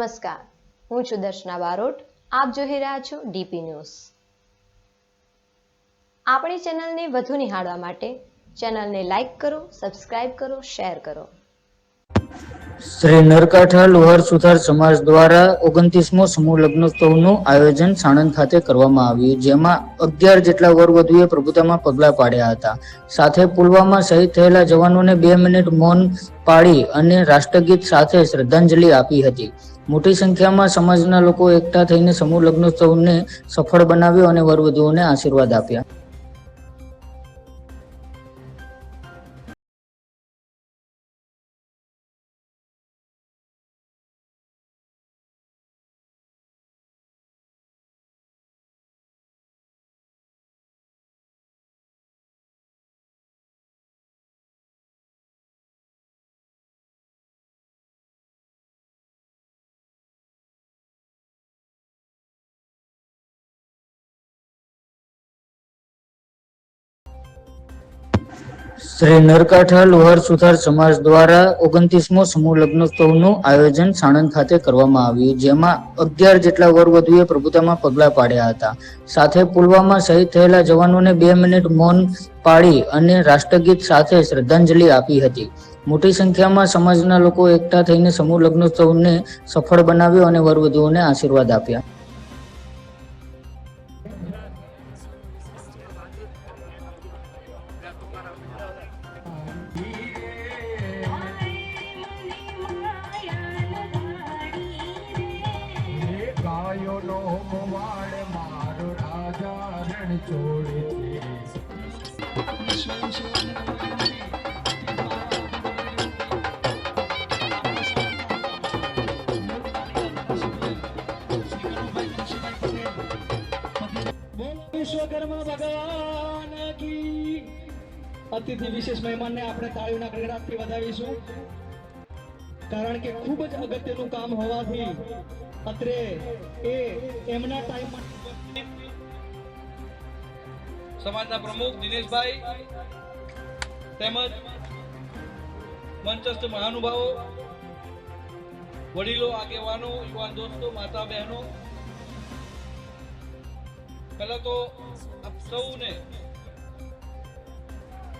નમસ્કાર, હું છું દર્શના બારોટ. આપ જોઈ રહ્યા છો ડીપી ન્યૂઝ. આપણી ચેનલને વધુ નિહાળવા માટે ચેનલને લાઈક કરો, સબસ્ક્રાઇબ કરો, શેર કરો. શ્રી નરકાંઠા લોહાર સુથાર સમાજ દ્વારા 29મો સમૂહ લગ્નોત્સવનું આયોજન સાણંદ ખાતે કરવામાં આવ્યું, જેમાં 11 જેટલા વરવધુએ પ્રભુતામાં પગલાં પાડ્યા હતા. સાથે પુલવામા શહીદ થયેલા જવાનોને 2 મિનિટ મૌન પાળી અને રાષ્ટ્રગીત સાથે શ્રદ્ધાંજલિ આપી હતી. મોટી સંખ્યામાં સમાજના લોકો એકઠા થઈને સમૂહ લગ્નોત્સવને સફળ બનાવ્યો અને વરવધુઓને આશીર્વાદ આપ્યા. શ્રી નરકાંઠા લોહાર સુથાર સમાજ દ્વારા 29મો સમૂહ લગ્નોત્સવનું આયોજન સાણંદ ખાતે કરવામાં આવ્યું, જેમાં 11 જેટલા વરવધુએ પ્રભુતામાં પગલાં પાડ્યા હતા. સાથે પુલવામા શહીદ થયેલા જવાનોને 2 મિનિટ મૌન પાળી અને રાષ્ટ્રગીત સાથે શ્રદ્ધાંજલિ આપી હતી. મોટી સંખ્યામાં સમાજના લોકો એકઠા થઈને સમૂહ લગ્નોત્સવને સફળ બનાવ્યો અને વરવધુઓને આશીર્વાદ આપ્યા. વિશ્વકર્મા ભગવાન કી. અતિથિ વિશેષ મહેમાનને આપણે તાળીઓના ગડગડાટથી વધાવીશું, કારણ કે ખૂબ જ અગત્યનું કામ હોવાથી અત્રે એ એમના ટાઈમમાં સમાજના પ્રમુખ દિનેશભાઈ તેમજ મંચસ્થ મહાનુભાવો, વડીલો, આગેવાનો, યુવાન દોસ્તો, માતા બહેનો, પહેલા તો આપ સૌને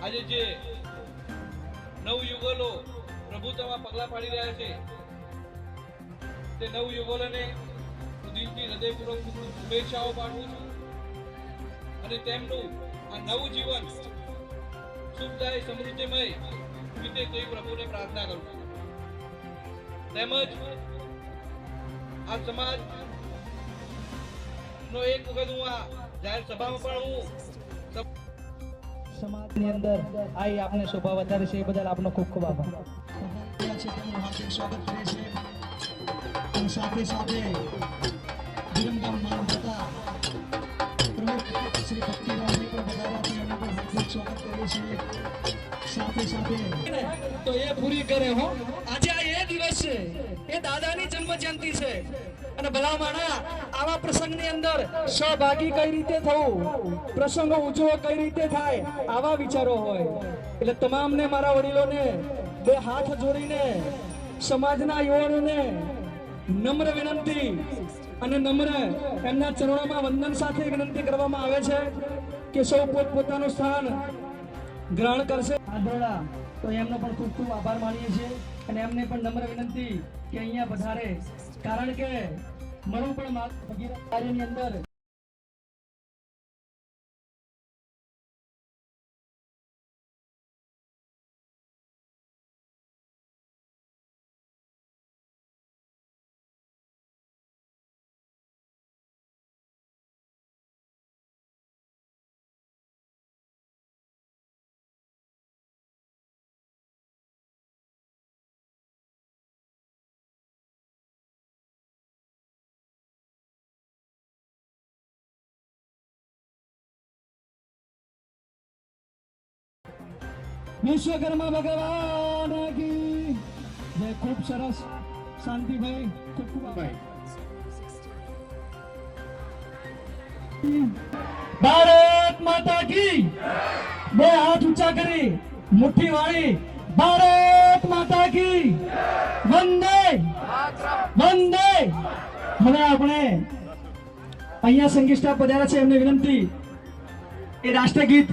આજે જે નવયુગલો પ્રભુતામાં પગલાં પાડી રહ્યા છે તે નવયુગલોને હું દિલથી હૃદયપૂર્વક શુભેચ્છાઓ પાઠવું છું અને તેમનું આ નવું જીવન સુખદાયી, સમૃદ્ધિમય રીતે તેવી પ્રભુને પ્રાર્થના કરું છું. તેમજ આ સમાજ નો એક વખત હું આ જાહેર સભામાં પણ હું સમાજની અંદર આઈ આપને શોભા વધારે છે, એ બદલ આપનો ખૂબ ખૂબ આભાર. સ્વાગત કરે છે અને સાથે સાથે વિરમગામ માનવતા પ્રમુખ શ્રી ભક્તિરામને પણ વધારવાથી અમે પણ હાર્દિક સ્વાગત કરીએ છીએ. સાથે સાથે તો એ પૂરી કરે હો. આજે આ એ દિવસ છે, એ દાદાની જન્મ જયંતિ છે અને ભલામણા આવા પ્રસંગની અંદર સહભાગી કઈ રીતે થવું, પ્રસંગો ઉજવો કઈ રીતે થાય, આવા વિચારો હોય. એટલે તમામને, મારા વડીલોને બે હાથ જોડીને સમાજના યુવાનોને નમ્ર વિનંતી અને નમ્ર એમના ચરણોમાં વંદન સાથે વિનંતી કરવામાં આવે છે કે સૌ પોતપોતાનું સ્થાન ગ્રહણ કરશે. આદરણા તો એમનો પણ ખૂબ ખૂબ આભાર માનીએ છીએ અને એમને પણ નમ્ર વિનંતી કે અહીંયા પધારે, કારણ કે મારું પણ ભગીરથ કાર્યની અંદર વિશ્વકર્મા ભગવાન કી જય. ખૂબ સરસ શાંતિભાઈ, ખૂબ ખૂબ આભાર. ભારત માતા કી. બે હાથ ઊંચા કરી મુઠ્ઠી વાળી ભારત માતા કી. વંદે વંદે હવે આપણે અહીંયા સંગીત સ્ટાફ પધાર્યા છે એમને વિનંતી એ રાષ્ટ્રગીત